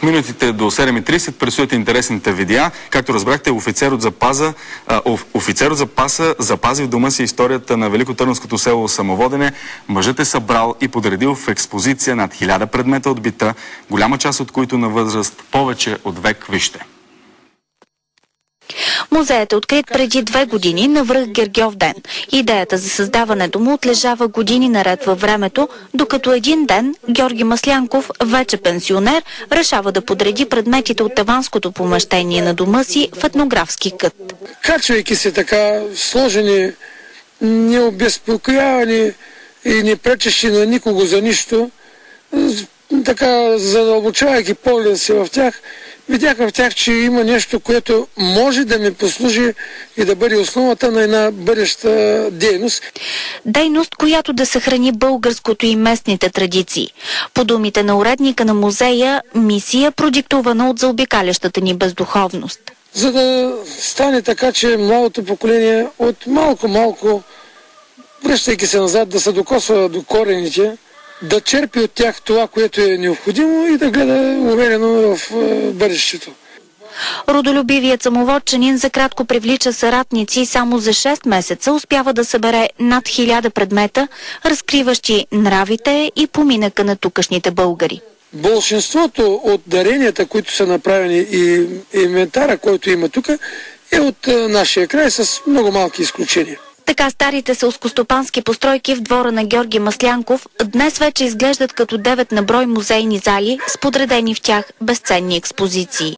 минутите до 7:30 предстоят интересните видеа. Както разбрахте, офицер от запаса запази в дома си историята на великотърновското село Самоводене. Мъжът е събрал и подредил в експозиция над 1000 предмета от бита, голяма част от които на възраст повече от век. Вижте. Музеят е открит преди 2 години на връх Гергьовден. Идеята за създаването му отлежава години наред във времето, докато един ден Георги Маслянков, вече пенсионер, решава да подреди предметите от таванското помещение на дома си в етнографски кът. Качвайки се така сложени, необезпокоявани и не пречещи на никого за нищо, така задълбочавайки погледа си в тях, видях в тях, че има нещо, което може да ми послужи и да бъде основата на една бъдеща дейност. Дейност, която да съхрани българското и местните традиции. По думите на уредника на музея, мисия, продиктувана от заобикалящата ни бездуховност. За да стане така, че младото поколение от малко, връщайки се назад, да се докосва до корените, да черпи от тях това, което е необходимо и да гледа уверено в бъдещето. Родолюбивият самоводчанин за кратко привлича съратници и само за 6 месеца успява да събере над 1000 предмета, разкриващи нравите и поминъка на тукашните българи. Болшинството от даренията, които са направени и инвентара, който има тук, е от нашия край с много малки изключения. Така старите селскостопански постройки в двора на Георги Маслянков днес вече изглеждат като 9 на брой музейни зали с подредени в тях безценни експозиции.